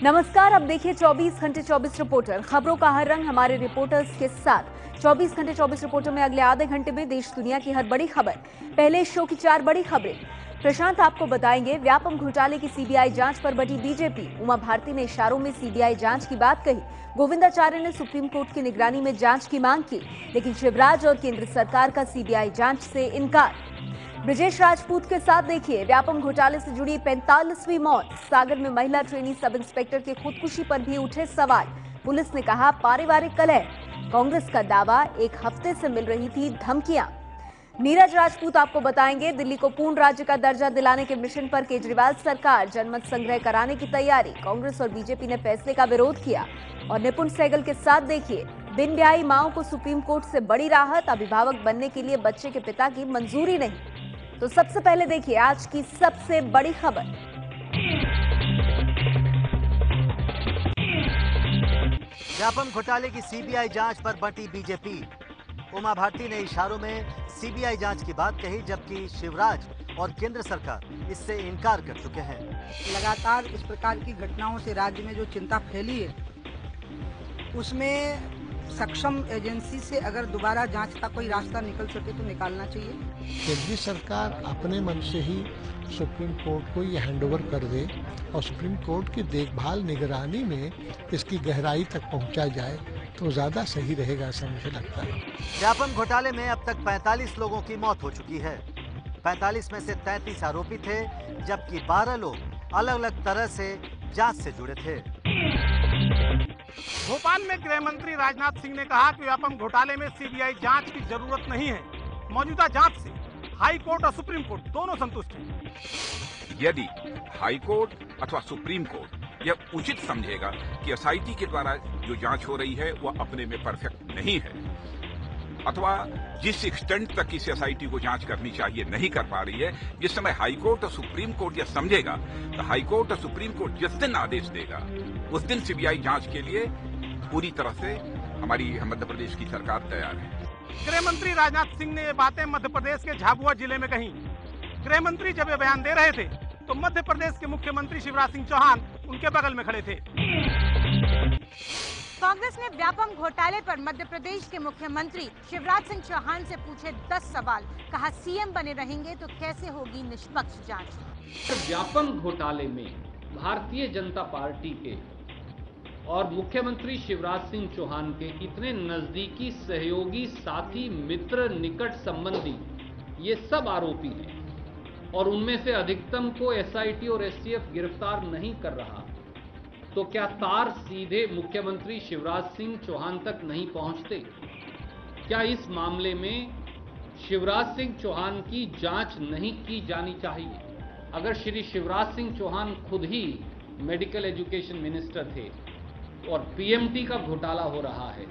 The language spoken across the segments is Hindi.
नमस्कार, अब देखिए 24 घंटे 24 रिपोर्टर। खबरों का हर रंग हमारे रिपोर्टर्स के साथ। 24 घंटे 24 रिपोर्टर में अगले आधे घंटे में देश दुनिया की हर बड़ी खबर। पहले इस शो की 4 बड़ी खबरें प्रशांत आपको बताएंगे। व्यापम घोटाले की सीबीआई जांच पर बटी बीजेपी। उमा भारती ने इशारों में सीबीआई जांच की बात कही। गोविंदाचार्य ने सुप्रीम कोर्ट की निगरानी में जांच की मांग की, लेकिन शिवराज और केंद्र सरकार का सीबीआई जांच से इनकार। ब्रजेश राजपूत के साथ देखिए व्यापम घोटाले से जुड़ी 45वीं मौत। सागर में महिला ट्रेनी सब इंस्पेक्टर के खुदकुशी पर भी उठे सवाल। पुलिस ने कहा पारिवारिक कलह। कांग्रेस का दावा, एक हफ्ते से मिल रही थी धमकियां। नीरज राजपूत आपको बताएंगे दिल्ली को पूर्ण राज्य का दर्जा दिलाने के मिशन पर केजरीवाल सरकार। जनमत संग्रह कराने की तैयारी। कांग्रेस और बीजेपी ने फैसले का विरोध किया। और निपुण सहगल के साथ देखिए बिन ब्याही माओं को सुप्रीम कोर्ट से बड़ी राहत। अभिभावक बनने के लिए बच्चे के पिता की मंजूरी नहीं। तो सबसे पहले देखिए आज की सबसे बड़ी खबर। व्यापम घोटाले की सीबीआई जांच पर बटी बीजेपी। उमा भारती ने इशारों में सीबीआई जांच की बात कही, जबकि शिवराज और केंद्र सरकार इससे इनकार कर चुके हैं। लगातार इस प्रकार की घटनाओं से राज्य में जो चिंता फैली है, उसमें सक्षम एजेंसी से अगर दोबारा जांच का कोई रास्ता निकल सके तो निकालना चाहिए। केंद्र सरकार अपने मन से ही सुप्रीम कोर्ट को ये हैंडओवर कर दे और सुप्रीम कोर्ट की देखभाल निगरानी में इसकी गहराई तक पहुंचा जाए तो ज्यादा सही रहेगा, ऐसा मुझे लगता है। व्यापम घोटाले में अब तक 45 लोगों की मौत हो चुकी है। 45 में से 33 आरोपी थे, जबकि 12 लोग अलग अलग तरह से जांच से जुड़े थे। भोपाल में गृह मंत्री राजनाथ सिंह ने कहा कि व्यापम घोटाले में सीबीआई जांच की जरूरत नहीं है। मौजूदा जांच से हाई कोर्ट और सुप्रीम कोर्ट दोनों संतुष्ट हैं। यदि हाई कोर्ट अथवा सुप्रीम कोर्ट यह उचित समझेगा कि एसआईटी के द्वारा जो जांच हो रही है वह अपने में परफेक्ट नहीं है, अथवा जिस एक्सटेंट तक इस एसआईटी को जांच करनी चाहिए नहीं कर पा रही है, जिस समय हाई कोर्ट और सुप्रीम कोर्ट यह समझेगा तो हाई कोर्ट और सुप्रीम कोर्ट जिस दिन आदेश देगा उस दिन सीबीआई जांच के लिए पूरी तरह से हमारी मध्य प्रदेश की सरकार तैयार है। गृह मंत्री राजनाथ सिंह ने ये बातें मध्य प्रदेश के झाबुआ जिले में कही। गृह मंत्री जब ये बयान दे रहे थे तो मध्य प्रदेश के मुख्यमंत्री शिवराज सिंह चौहान उनके बगल में खड़े थे। कांग्रेस ने व्यापम घोटाले पर मध्य प्रदेश के मुख्यमंत्री शिवराज सिंह चौहान से पूछे 10 सवाल। कहा सीएम बने रहेंगे तो कैसे होगी निष्पक्ष जांच। व्यापम घोटाले में भारतीय जनता पार्टी के और मुख्यमंत्री शिवराज सिंह चौहान के कितने नजदीकी सहयोगी, साथी, मित्र, निकट संबंधी ये सब आरोपी हैं और उनमें से अधिकतम को एसआईटी और एसटीएफ गिरफ्तार नहीं कर रहा, तो क्या तार सीधे मुख्यमंत्री शिवराज सिंह चौहान तक नहीं पहुंचते? क्या इस मामले में शिवराज सिंह चौहान की जांच नहीं की जानी चाहिए? अगर श्री शिवराज सिंह चौहान खुद ही मेडिकल एजुकेशन मिनिस्टर थे और पीएमटी का घोटाला हो रहा है,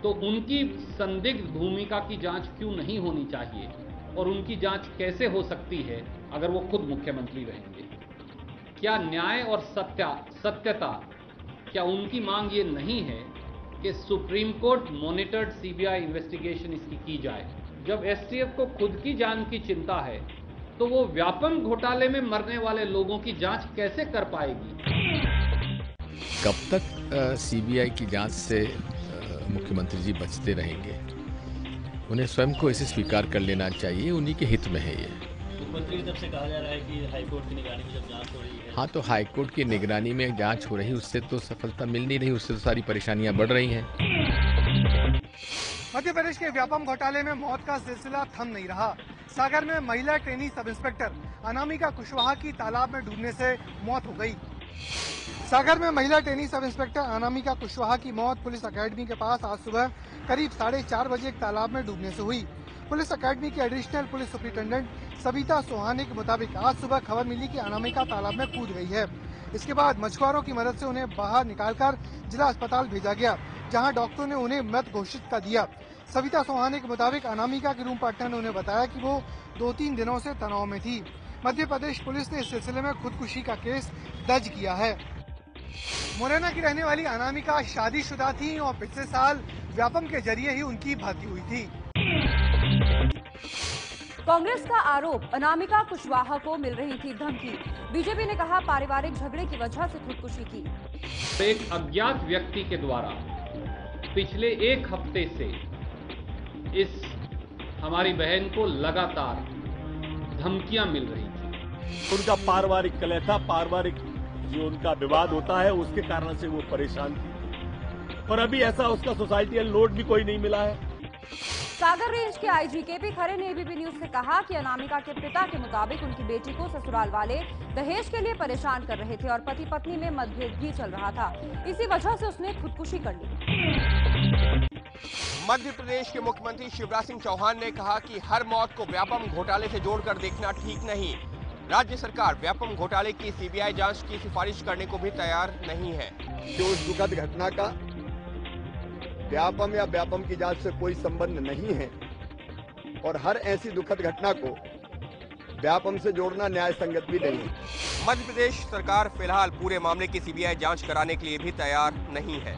तो उनकी संदिग्ध भूमिका की जांच क्यों नहीं होनी चाहिए और उनकी जांच कैसे हो सकती है अगर वो खुद मुख्यमंत्री रहेंगे? क्या न्याय और सत्यता, क्या उनकी मांग ये नहीं है कि supreme court monitored CBI investigation इसकी की जाए? जब एसटीएफ को खुद की जान की चिंता है तो वो व्यापम घोटाले में मरने वाले लोगों की जांच कैसे कर पाएगी? कब तक सीबीआई की जांच से मुख्यमंत्री जी बचते रहेंगे? उन्हें स्वयं को इसे स्वीकार कर लेना चाहिए, उन्हीं के हित में है ये। मुख्यमंत्री की तरफ से कहा जा रहा है कि हाईकोर्ट की निगरानी में जब जांच हो रही है। हाँ, तो हाईकोर्ट की निगरानी में जांच हो रही, उससे तो सफलता मिल नहीं रही, उससे तो सारी परेशानियां बढ़ रही हैं। मध्य प्रदेश के व्यापम घोटाले में मौत का सिलसिला थम नहीं रहा। सागर में महिला trainee sub inspector Anamika Kushwaha की तालाब में डूबने से मौत हो गई। सागर में महिला trainee sub inspector Anamika Kushwaha की मौत पुलिस अकेडमी के पास आज सुबह करीब 4:30 बजे एक तालाब में डूबने से हुई। पुलिस अकेडमी की additional police superintendent Savita Sohane के मुताबिक आज सुबह खबर मिली कि अनामिका तालाब में कूद गई है। इसके बाद मछुआरों की मदद से उन्हें बाहर निकालकर जिला अस्पताल भेजा गया, जहां डॉक्टरों ने उन्हें मृत घोषित कर दिया। सविता सोहाने के मुताबिक अनामिका के रूम पार्टनर ने उन्हें बताया कि वो 2-3 दिनों से तनाव में थी। मध्य प्रदेश पुलिस ने इस सिलसिले में खुदकुशी का केस दर्ज किया है। मुरैना की रहने वाली अनामिका शादीशुदा थी और पिछले साल व्यापम के जरिए ही उनकी भर्ती हुई थी। कांग्रेस का आरोप, अनामिका कुशवाहा को मिल रही थी धमकी। बीजेपी ने कहा पारिवारिक झगड़े की वजह से खुदकुशी की। एक अज्ञात व्यक्ति के द्वारा पिछले एक हफ्ते से इस हमारी बहन को लगातार धमकियां मिल रही थी। उनका पारिवारिक कलह था, पारिवारिक जो उनका विवाद होता है उसके कारण से वो परेशान थी, पर अभी ऐसा उसका सोसाइटियल लोड भी कोई नहीं मिला है। सागर रेंज के आईजी केपी खरे ने एबीपी न्यूज से कहा कि अनामिका के पिता के मुताबिक उनकी बेटी को ससुराल वाले दहेज के लिए परेशान कर रहे थे और पति पत्नी में मतभेद भी चल रहा था। इसी वजह से उसने खुदकुशी कर ली। मध्य प्रदेश के मुख्यमंत्री शिवराज सिंह चौहान ने कहा कि हर मौत को व्यापम घोटाले से जोड़कर देखना ठीक नहीं। राज्य सरकार व्यापम घोटाले की सीबीआई जांच की सिफारिश करने को भी तैयार नहीं है। जो उस दुखद घटना का व्यापम या व्यापम की जांच से कोई संबंध नहीं है और हर ऐसी दुखद घटना को व्यापम से जोड़ना न्याय संगत भी नहीं है। मध्य प्रदेश सरकार फिलहाल पूरे मामले की सीबीआई जांच कराने के लिए भी तैयार नहीं है।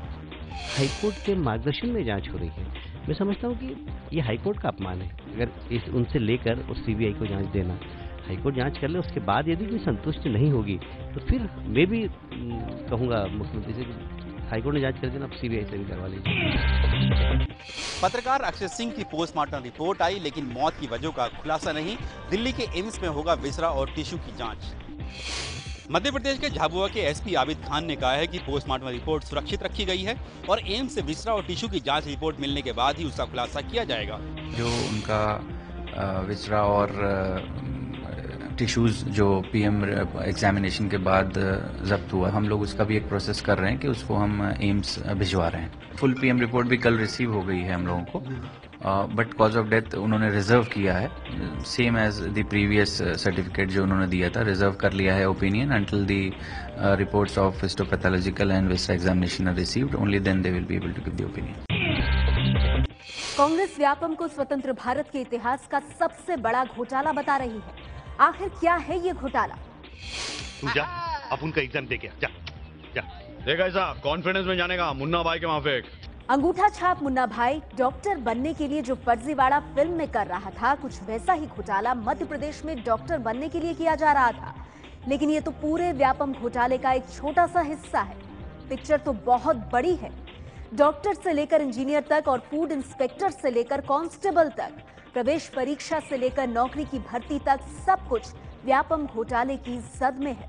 हाईकोर्ट के मार्गदर्शन में जांच हो रही है। मैं समझता हूँ कि ये हाईकोर्ट का अपमान है अगर उनसे लेकर उस सीबीआई को जांच देना। हाईकोर्ट जांच कर ले, उसके बाद यदि कोई संतुष्टि नहीं होगी तो फिर मैं भी कहूँगा मुख्यमंत्री से हाईकोर्ट ने जांच कर देना, अब सीबीआई से भी करवा लीजिए। पत्रकार अक्षय सिंह की पोस्टमार्टम रिपोर्ट आई, लेकिन मौत की वजह का खुलासा नहीं। दिल्ली के एम्स में होगा विसरा और टिश्यू की जांच। मध्य प्रदेश के झाबुआ के एसपी आबिद खान ने कहा है कि पोस्टमार्टम रिपोर्ट सुरक्षित रखी गई है और एम्स से विसरा और टिश्यू की जांच रिपोर्ट मिलने के बाद ही उसका खुलासा किया जाएगा। जो उनका विसरा और टिश्यूज़ जो पीएम एग्जामिनेशन के बाद जब्त हुआ, हम लोग उसका भी एक प्रोसेस कर रहे हैं कि उसको हम एम्स भिजवा रहे हैं। फुल पीएम रिपोर्ट भी कल रिसीव हो गई है हम लोगों को, बट कॉज ऑफ डेथ उन्होंने रिजर्व किया है, same as the previous certificate जो उन्होंने दिया था, रिजर्व कर लिया है opinion until the reports of histopathological and viscera examination are received, only then they will be able to give the opinion. Congress Vyapam को स्वतंत्र भारत के इतिहास का सबसे बड़ा घोटाला बता रही है। आखिर क्या है ये घोटाला? तू जा, अब उनका एग्जाम दे के जा जा। देखा ऐसा कॉन्फिडेंस में जाने का मुन्ना भाई के माफिक। अंगूठा छाप मुन्ना भाई डॉक्टर बनने के लिए जो फर्जीवाड़ा फिल्म में कर रहा था, कुछ वैसा ही घोटाला मध्य प्रदेश में डॉक्टर बनने के लिए किया जा रहा था। लेकिन ये तो पूरे व्यापम घोटाले का एक छोटा सा हिस्सा है। पिक्चर तो बहुत बड़ी है। डॉक्टर से लेकर इंजीनियर तक और फूड इंस्पेक्टर से लेकर कांस्टेबल तक, प्रवेश परीक्षा से लेकर नौकरी की भर्ती तक सब कुछ व्यापम घोटाले की जद में है।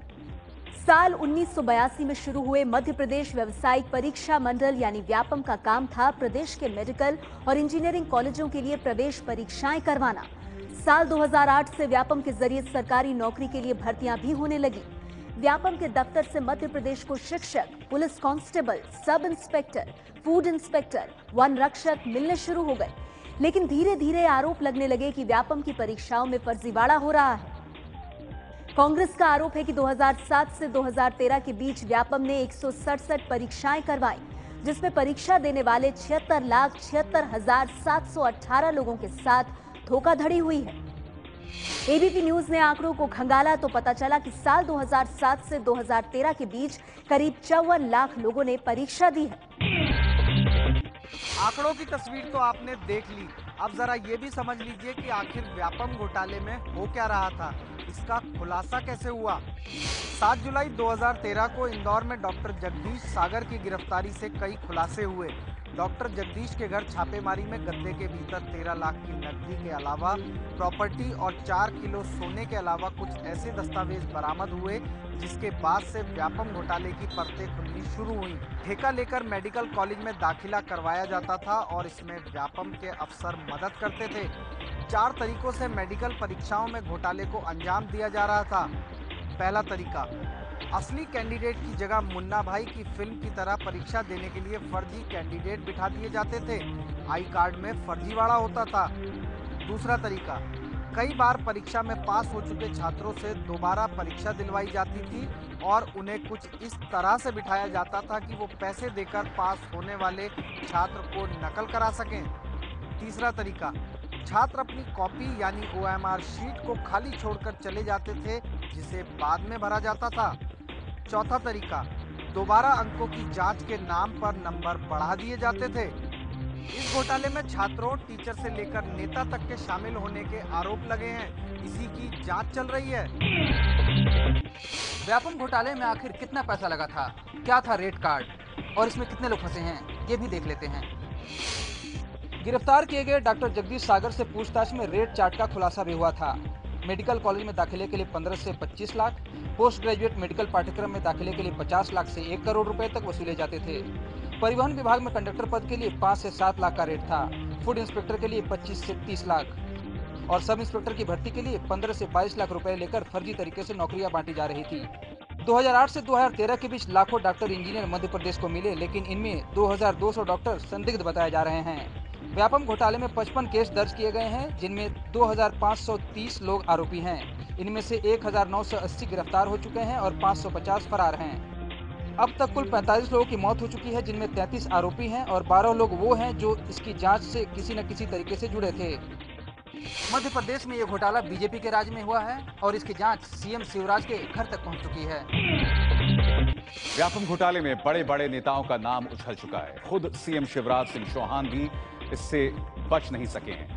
साल 1982 में शुरू हुए मध्य प्रदेश व्यावसायिक परीक्षा मंडल यानी व्यापम का काम था प्रदेश के मेडिकल और इंजीनियरिंग कॉलेजों के लिए प्रवेश परीक्षाएं करवाना। साल 2008 से व्यापम के जरिए सरकारी नौकरी के लिए भर्तियां भी होने लगी। व्यापम के दफ्तर से मध्य प्रदेश को शिक्षक, police constable, sub inspector, food inspector, one रक्षक मिलने शुरू हो गए। लेकिन धीरे धीरे आरोप लगने लगे कि व्यापम की परीक्षाओं में फर्जीवाड़ा हो रहा है। कांग्रेस का आरोप है कि 2007 से 2013 के बीच व्यापम ने 167 परीक्षाएं करवाई, जिसमें परीक्षा देने वाले 76,76,718 लोगों के साथ धोखाधड़ी हुई है। एबीपी न्यूज ने आंकड़ों को खंगाला तो पता चला कि साल 2007 से 2013 के बीच करीब 54 लाख लोगों ने परीक्षा दी है। आंकड़ों की तस्वीर तो आपने देख ली, अब जरा ये भी समझ लीजिए कि आखिर व्यापम घोटाले में हो क्या रहा था, इसका खुलासा कैसे हुआ। 7 जुलाई 2013 को इंदौर में डॉक्टर जगदीश सागर की गिरफ्तारी से कई खुलासे हुए। डॉक्टर जगदीश के घर छापेमारी में गद्दे के भीतर 13 लाख की नकदी के अलावा प्रॉपर्टी और 4 किलो सोने के अलावा कुछ ऐसे दस्तावेज बरामद हुए जिसके बाद से व्यापम घोटाले की परतें खुलनी शुरू हुई। ठेका लेकर मेडिकल कॉलेज में दाखिला करवाया जाता था और इसमें व्यापम के अफसर मदद करते थे। 4 तरीकों से मेडिकल परीक्षाओं में घोटाले को अंजाम दिया जा रहा था। पहला तरीका, असली कैंडिडेट की जगह मुन्ना भाई की फिल्म की तरह परीक्षा देने के लिए फर्जी कैंडिडेट बिठा दिए जाते थे। आई कार्ड में फर्जीवाड़ा होता था। दूसरा तरीका, कई बार परीक्षा में पास हो चुके छात्रों से दोबारा परीक्षा दिलवाई जाती थी और उन्हें कुछ इस तरह से बिठाया जाता था कि वो पैसे देकर पास होने वाले छात्र को नकल करा सकें। तीसरा तरीका, छात्र अपनी कॉपी यानी OMR शीट को खाली छोड़कर चले जाते थे जिसे बाद में भरा जाता था। चौथा तरीका, दोबारा अंकों की जांच के नाम पर नंबर बढ़ा दिए जाते थे। इस घोटाले में छात्रों, टीचर से लेकर नेता तक के शामिल होने के आरोप लगे हैं। इसी की जांच चल रही है। व्यापम घोटाले में आखिर कितना पैसा लगा था, क्या था रेट कार्ड और इसमें कितने लोग फंसे हैं, ये भी देख लेते हैं। गिरफ्तार किए गए डॉक्टर जगदीश सागर से पूछताछ में रेट चार्ट का खुलासा भी हुआ था। मेडिकल कॉलेज में दाखिले के लिए 15 से 25 लाख, पोस्ट ग्रेजुएट मेडिकल पाठ्यक्रम में दाखिले के लिए 50 लाख से 1 करोड़ रुपए तक वसूले जाते थे। परिवहन विभाग में कंडक्टर पद के लिए 5 से 7 लाख का रेट था। फूड इंस्पेक्टर के लिए 25 से 30 लाख और सब इंस्पेक्टर की भर्ती के लिए 15 से 22 लाख रुपए लेकर फर्जी तरीके से नौकरियां बांटी जा रही थी। 2008 से 2013 के बीच लाखों डॉक्टर इंजीनियर मध्य प्रदेश को मिले, लेकिन इनमें 2200 डॉक्टर संदिग्ध बताए जा रहे हैं। व्यापम घोटाले में 55 केस दर्ज किए गए हैं, जिनमें 2530 लोग आरोपी हैं। इनमें से 1980 गिरफ्तार हो चुके हैं और 550 फरार हैं। अब तक कुल 45 लोगों की मौत हो चुकी है, जिनमें 33 आरोपी हैं और 12 लोग वो हैं जो इसकी जांच से किसी न किसी तरीके से जुड़े थे। मध्य प्रदेश में ये घोटाला बीजेपी के राज में हुआ है और इसकी जांच सीएम शिवराज के घर तक पहुंच चुकी है। व्यापम घोटाले में बड़े बड़े नेताओं का नाम उछल चुका है। खुद सीएम शिवराज सिंह चौहान भी इससे बच नहीं सके हैं।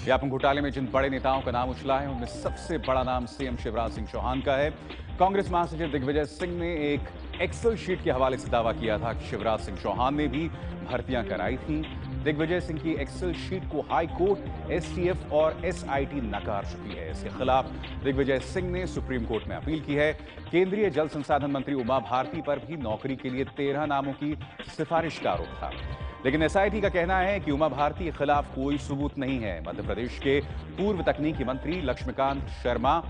व्यापम घोटाले में जिन बड़े नेताओं का नाम उछला है, उनमें सबसे बड़ा नाम सीएम शिवराज सिंह चौहान का है। कांग्रेस महासचिव दिग्विजय सिंह ने एक एक्सेल शीट के हवाले से दावा किया था कि शिवराज सिंह चौहान ने भी भर्तियां कराई थी। दिग्विजय सिंह की एक्सेल शीट को हाई कोर्ट, एसटीएफ और एसआईटी नकार चुकी है। इसके खिलाफ दिग्विजय सिंह ने सुप्रीम कोर्ट में अपील की है। केंद्रीय जल संसाधन मंत्री उमा भारती पर भी नौकरी के लिए 13 नामों की सिफारिश का आरोप था, लेकिन एसआईटी का कहना है कि उमा भारती के खिलाफ कोई सबूत नहीं है। मध्य प्रदेश के पूर्व तकनीकी मंत्री लक्ष्मीकांत शर्मा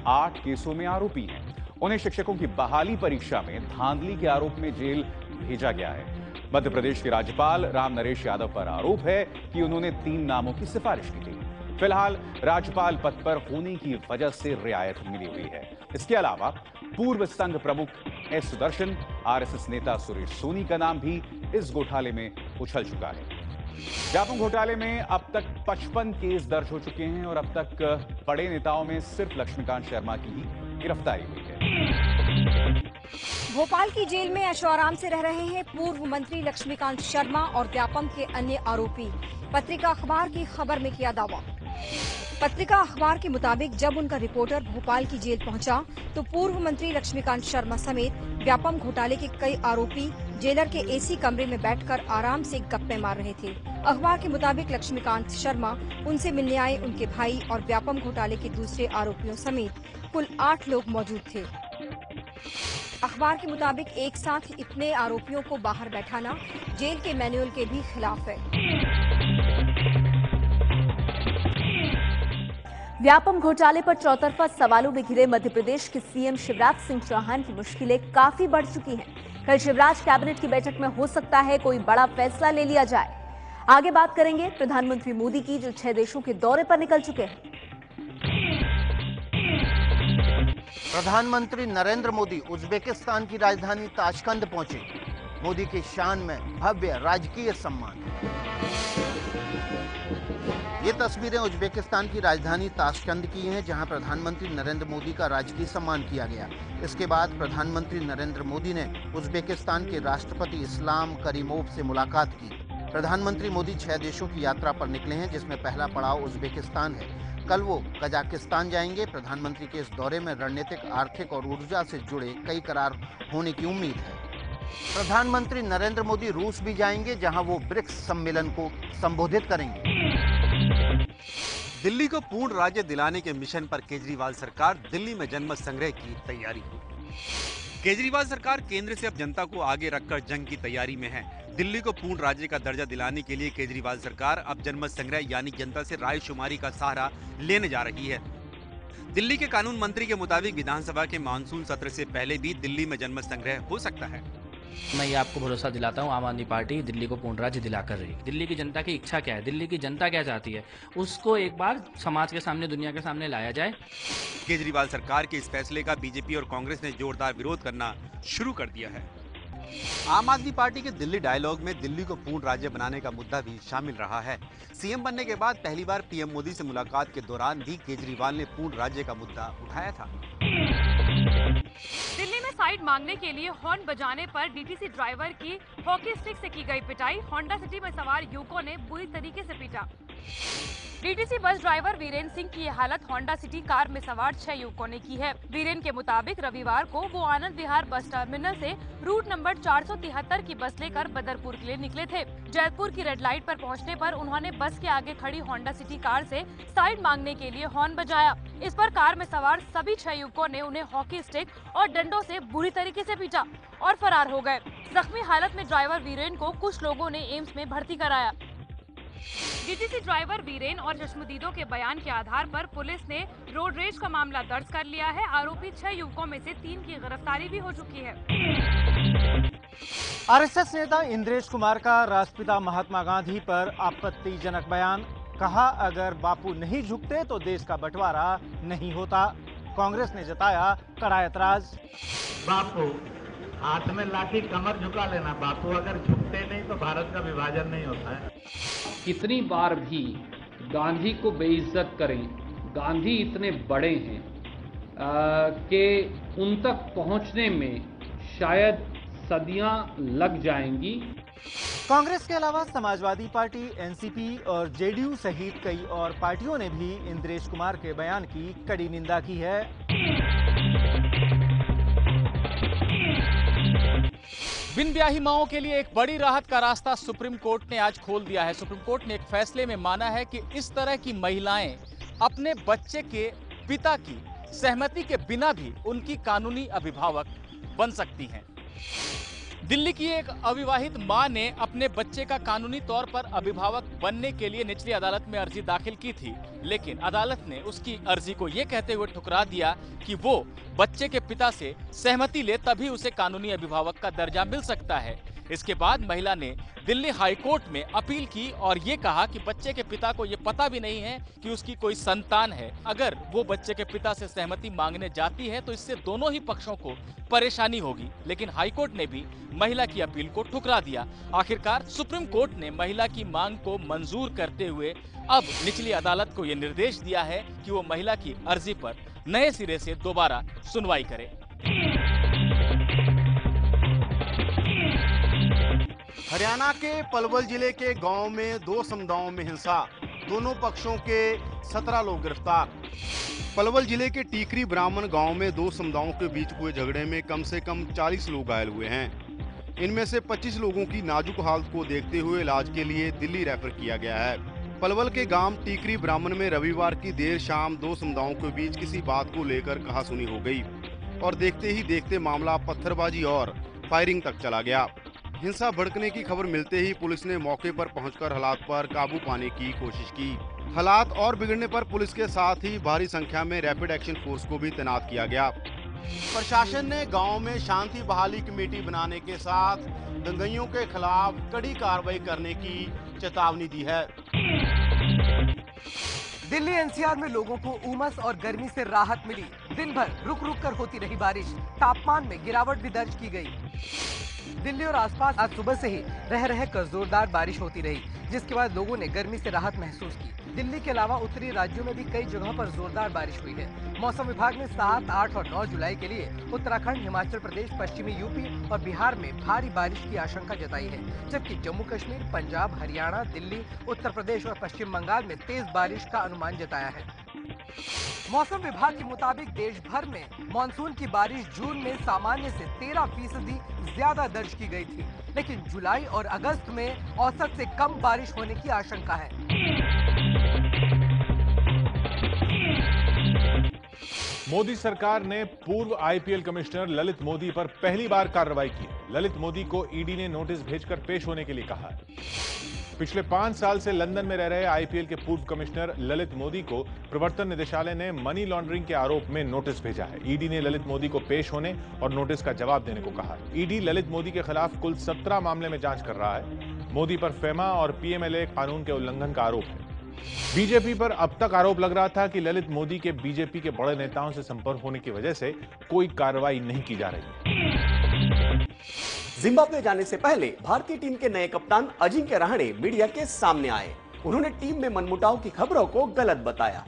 8 केसों में आरोपी हैं। उन्हें शिक्षकों की बहाली परीक्षा में धांधली के आरोप में जेल भेजा गया है। मध्य प्रदेश के राज्यपाल राम नरेश यादव पर आरोप है कि उन्होंने 3 नामों की सिफारिश की थी। फिलहाल राज्यपाल पद पर होने की वजह से रियायत मिली हुई है। इसके अलावा पूर्व संघ प्रमुख एस सुदर्शन, आरएसएस नेता सुरेश सोनी का नाम भी इस घोटाले में उछल चुका है। व्यापम घोटाले में अब तक 55 केस दर्ज हो चुके हैं और अब तक बड़े नेताओं में सिर्फ लक्ष्मीकांत शर्मा की ही गिरफ्तारी हुई है। भोपाल की जेल में ऐशो आराम से रह रहे हैं पूर्व मंत्री लक्ष्मीकांत शर्मा और व्यापम के अन्य आरोपी। पत्रिका अखबार की खबर में किया दावा। पत्रिका अखबार के मुताबिक जब उनका रिपोर्टर भोपाल की जेल पहुंचा तो पूर्व मंत्री लक्ष्मीकांत शर्मा समेत व्यापम घोटाले के कई आरोपी जेलर के एसी कमरे में बैठकर आराम से गप्पे मार रहे थे। अखबार के मुताबिक लक्ष्मीकांत शर्मा उनसे मिलने आए उनके भाई और व्यापम घोटाले के दूसरे आरोपियों समेत कुल 8 लोग मौजूद थे। अखबार के मुताबिक एक साथ इतने आरोपियों को बाहर बैठाना जेल के मैनुअल के भी खिलाफ है। व्यापम घोटाले पर चौतरफा सवालों में घिरे मध्य प्रदेश के सीएम शिवराज सिंह चौहान की मुश्किलें काफी बढ़ चुकी हैं। कल शिवराज कैबिनेट की बैठक में हो सकता है कोई बड़ा फैसला ले लिया जाए। आगे बात करेंगे प्रधानमंत्री मोदी की, जो 6 देशों के दौरे पर निकल चुके हैं। प्रधानमंत्री नरेंद्र मोदी उज्बेकिस्तान की राजधानी ताशकंद पहुंचे। मोदी की शान में भव्य राजकीय सम्मान। ये तस्वीरें उज्बेकिस्तान की राजधानी ताशकंद की हैं, जहां प्रधानमंत्री नरेंद्र मोदी का राजकीय सम्मान किया गया। इसके बाद प्रधानमंत्री नरेंद्र मोदी ने उज्बेकिस्तान के राष्ट्रपति इस्लाम करीमोव से मुलाकात की। प्रधानमंत्री मोदी 6 देशों की यात्रा पर निकले हैं, जिसमें पहला पड़ाव उज्बेकिस्तान है। कल वो कजाकिस्तान जाएंगे। प्रधानमंत्री के इस दौरे में रणनीतिक, आर्थिक और ऊर्जा से जुड़े कई करार होने की उम्मीद है। प्रधानमंत्री नरेंद्र मोदी रूस भी जाएंगे, जहां वो ब्रिक्स सम्मेलन को संबोधित करेंगे। दिल्ली को पूर्ण राज्य दिलाने के मिशन पर केजरीवाल सरकार दिल्ली में जनमत संग्रह की तैयारी। केजरीवाल सरकार केंद्र से अब जनता को आगे रखकर जंग की तैयारी में है। दिल्ली को पूर्ण राज्य का दर्जा दिलाने के लिए केजरीवाल सरकार अब जनमत संग्रह यानी जनता से राय शुमारी का सहारा लेने जा रही है। दिल्ली के कानून मंत्री के मुताबिक विधानसभा के मानसून सत्र से पहले भी दिल्ली में जनमत संग्रह हो सकता है। मैं ये आपको भरोसा दिलाता हूँ, आम आदमी पार्टी दिल्ली को पूर्ण राज्य दिलाकर रही। दिल्ली की जनता की इच्छा क्या है, दिल्ली की जनता क्या चाहती है, उसको एक बार समाज के सामने, दुनिया के सामने लाया जाए। केजरीवाल सरकार के इस फैसले का बीजेपी और कांग्रेस ने जोरदार विरोध करना शुरू कर दिया है। आम आदमी पार्टी के दिल्ली डायलॉग में दिल्ली को पूर्ण राज्य बनाने का मुद्दा भी शामिल रहा है। सीएम बनने के बाद पहली बार पीएम मोदी से मुलाकात के दौरान भी केजरीवाल ने पूर्ण राज्य का मुद्दा उठाया था। दिल्ली में साइट साइड मांगने के लिए हॉर्न बजाने पर डीटीसी ड्राइवर की हॉकी स्टिक से की गई पिटाई। होंडा सिटी में सवार युवकों ने बुरी तरीके से पीटा। DTC bus driver Virendra Singh की ये हालत होंडा सिटी कार में सवार 6 युवकों ने की है। वीरेंद्र के मुताबिक रविवार को वो आनंद विहार बस टर्मिनल से रूट नंबर 473 की बस लेकर बदरपुर के लिए निकले थे। जयपुर की रेड लाइट पर पहुंचने पर उन्होंने बस के आगे खड़ी होंडा सिटी कार से साइड मांगने के लिए हॉर्न बजाया। इस पर कार में सवार सभी 6 युवकों ने उन्हें हॉकी स्टिक और डंडों से बुरी तरीके से पीटा और फरार हो गए। जख्मी हालत में ड्राइवर वीरेन को कुछ लोगों ने एम्स में भर्ती कराया। डीटीसी ड्राइवर वीरेन और चश्मदीदों के बयान के आधार पर पुलिस ने रोड रेज का मामला दर्ज कर लिया है। आरोपी 6 युवकों में से 3 की गिरफ्तारी भी हो चुकी है। आरएसएस नेता इंद्रेश कुमार का राष्ट्रपिता महात्मा गांधी पर आपत्तिजनक बयान। कहा, अगर बापू नहीं झुकते तो देश का बंटवारा नहीं होता। कांग्रेस ने जताया कड़ा ऐतराज। बापू हाथ में लाठी, कमर झुका लेना। बापू अगर झुकते नहीं तो भारत का विभाजन नहीं होता है। कितनी बार भी गांधी को बेइज्जत करें, गांधी इतने बड़े हैं कि उन तक पहुंचने में शायद सदियां लग जाएंगी। कांग्रेस के अलावा समाजवादी पार्टी, एनसीपी और जेडीयू सहित कई और पार्टियों ने भी इंद्रेश कुमार के बयान की कड़ी निंदा की है। बिन ब्याही माओं के लिए एक बड़ी राहत का रास्ता सुप्रीम कोर्ट ने आज खोल दिया है। सुप्रीम कोर्ट ने एक फैसले में माना है कि इस तरह की महिलाएं अपने बच्चे के पिता की सहमति के बिना भी उनकी कानूनी अभिभावक बन सकती हैं। दिल्ली की एक अविवाहित मां ने अपने बच्चे का कानूनी तौर पर अभिभावक बनने के लिए निचली अदालत में अर्जी दाखिल की थी, लेकिन अदालत ने उसकी अर्जी को ये कहते हुए ठुकरा दिया कि वो बच्चे के पिता से सहमति ले तभी उसे कानूनी अभिभावक का दर्जा मिल सकता है। इसके बाद महिला ने दिल्ली हाई कोर्ट में अपील की और ये कहा कि बच्चे के पिता को ये पता भी नहीं है कि उसकी कोई संतान है। अगर वो बच्चे के पिता से सहमति मांगने जाती है तो इससे दोनों ही पक्षों को परेशानी होगी, लेकिन हाई कोर्ट ने भी महिला की अपील को ठुकरा दिया। आखिरकार सुप्रीम कोर्ट ने महिला की मांग को मंजूर करते हुए अब निचली अदालत को ये निर्देश दिया है कि वो महिला की अर्जी पर नए सिरे से दोबारा सुनवाई करे। हरियाणा के पलवल जिले के गांव में 2 समुदायों में हिंसा, दोनों पक्षों के 17 लोग गिरफ्तार। पलवल जिले के टीकरी ब्राह्मण गांव में 2 समुदायों के बीच हुए झगड़े में कम से कम 40 लोग घायल हुए हैं। इनमें से 25 लोगों की नाजुक हालत को देखते हुए इलाज के लिए दिल्ली रेफर किया गया है। पलवल के गांव टीकरी ब्राह्मण में रविवार की देर शाम 2 समुदायों के बीच किसी बात को लेकर कहासुनी हो गई और देखते ही देखते मामला पत्थरबाजी और फायरिंग तक चला गया। हिंसा भड़कने की खबर मिलते ही पुलिस ने मौके पर पहुंचकर हालात पर काबू पाने की कोशिश की। हालात और बिगड़ने पर पुलिस के साथ ही भारी संख्या में रैपिड एक्शन फोर्स को भी तैनात किया गया। प्रशासन ने गांव में शांति बहाली कमेटी बनाने के साथ दंगाइयों के खिलाफ कड़ी कार्रवाई करने की चेतावनी दी है। दिल्ली एनसीआर में लोगों को उमस और गर्मी से राहत मिली। दिन भर रुक रुक कर होती रही बारिश, तापमान में गिरावट भी दर्ज की गई। दिल्ली और आसपास आज सुबह से ही रह कर जोरदार बारिश होती रही, जिसके बाद लोगों ने गर्मी से राहत महसूस की। दिल्ली के अलावा उत्तरी राज्यों में भी कई जगहों पर जोरदार बारिश हुई है। मौसम विभाग ने 7, 8 और 9 जुलाई के लिए उत्तराखंड, हिमाचल प्रदेश, पश्चिमी यूपी और बिहार में भारी बारिश की आशंका जताई है, जबकि जम्मू कश्मीर, पंजाब, हरियाणा, दिल्ली, उत्तर प्रदेश और पश्चिम बंगाल में तेज बारिश का अनुमान जताया है। मौसम विभाग के मुताबिक देश भर में मानसून की बारिश जून में सामान्य से 13% ज्यादा दर्ज की गई थी, लेकिन जुलाई और अगस्त में औसत से कम बारिश होने की आशंका है। मोदी सरकार ने पूर्व आईपीएल कमिश्नर ललित मोदी पर पहली बार कार्रवाई की। ललित मोदी को ईडी ने नोटिस भेजकर पेश होने के लिए कहा है। पिछले 5 साल से लंदन में रह रहे आईपीएल के पूर्व कमिश्नर ललित मोदी को प्रवर्तन निदेशालय ने मनी लॉन्ड्रिंग के आरोप में नोटिस भेजा है। ईडी ने ललित मोदी को पेश होने और नोटिस का जवाब देने को कहा है। ईडी ललित मोदी के खिलाफ कुल 17 मामले में जांच कर रहा है। मोदी पर फेमा और पीएमएलए कानून के उल्लंघन का आरोप है। बीजेपी पर अब तक आरोप लग रहा था कि ललित मोदी के बीजेपी के बड़े नेताओं से संपर्क होने की वजह से कोई कार्रवाई नहीं की जा रही। जिम्बाब्वे जाने से पहले भारतीय टीम के नए कप्तान अजिंक्य रहाणे मीडिया के सामने आए। उन्होंने टीम में मनमुटाव की खबरों को गलत बताया।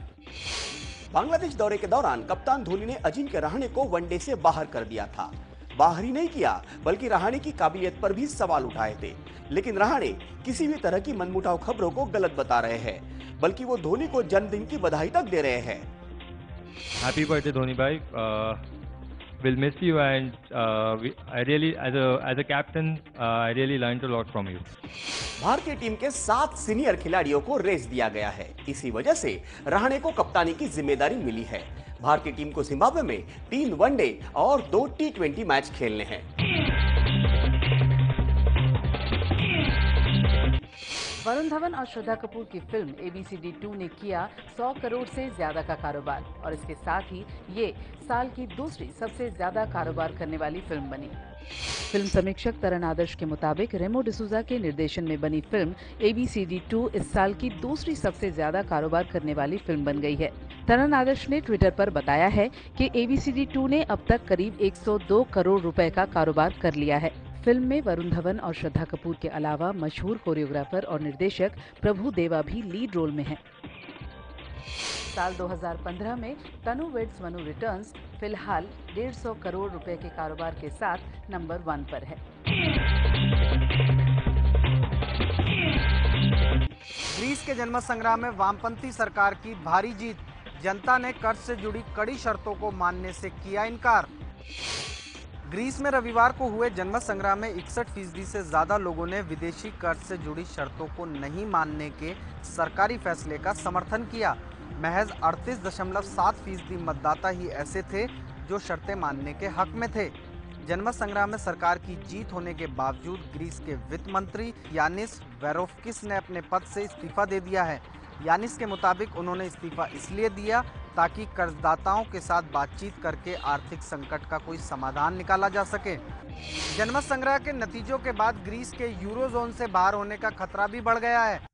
बांग्लादेश दौरे के दौरान कप्तान धोनी ने अजिंक्य रहाणे को वनडे से बाहर कर दिया था। बाहरी नहीं किया, बल्कि रहाणे की काबिलियत पर भी सवाल उठाए थे। लेकिन रहाणे किसी भी तरह की मनमुटाव खबरों को गलत बता रहे हैं, बल्कि वो धोनी को जन्मदिन की बधाई तक दे रहे हैं। Happy birthday, Dhoni bhai. We'll miss you, and I really, as a captain, I really learned a lot from you. भारतीय टीम के 7 सीनियर खिलाड़ियों को रेस दिया गया है। इसी वजह से रहाणे को कप्तानी की जिम्मेदारी मिली है। भारतीय टीम को जिम्बाब्वे में 3 वनडे और 2 T20 मैच खेलने हैं। वरुण धवन और श्रद्धा कपूर की फिल्म ABCD 2 ने किया 100 करोड़ से ज्यादा का कारोबार और इसके साथ ही ये साल की दूसरी सबसे ज्यादा कारोबार करने वाली फिल्म बनी। फिल्म समीक्षक तरन आदर्श के मुताबिक रेमो डिसूजा के निर्देशन में बनी फिल्म ABCD 2 इस साल की दूसरी सबसे ज्यादा कारोबार करने वाली फिल्म बन गई है। तरन आदर्श ने ट्विटर पर बताया है कि ABCD 2 ने अब तक करीब 102 करोड़ रुपए का कारोबार कर लिया है। फिल्म में वरुण धवन और श्रद्धा कपूर के अलावा मशहूर कोरियोग्राफर और निर्देशक प्रभु देवा भी लीड रोल में हैं। साल 2015 में तनु वेड्स मनु रिटर्न्स फिलहाल 150 करोड़ रुपए के कारोबार के साथ नंबर 1 पर है। ग्रीस के जन्म संग्राम में वामपंथी सरकार की भारी जीत। जनता ने कर्ज से जुड़ी कड़ी शर्तों को मानने से किया इनकार। ग्रीस में रविवार को हुए जनमत संग्राम में 61% से ज्यादा लोगों ने विदेशी कर्ज से जुड़ी शर्तों को नहीं मानने के सरकारी फैसले का समर्थन किया। महज 38.7% मतदाता ही ऐसे थे जो शर्तें मानने के हक में थे। जनमत संग्राम में सरकार की जीत होने के बावजूद ग्रीस के वित्त मंत्री यानिस वेरोफकिस ने अपने पद से इस्तीफा दे दिया है। यानिस के मुताबिक उन्होंने इस्तीफा इसलिए दिया ताकि कर्जदाताओं के साथ बातचीत करके आर्थिक संकट का कोई समाधान निकाला जा सके। जनमत संग्रह के नतीजों के बाद ग्रीस के यूरोजोन से बाहर होने का खतरा भी बढ़ गया है।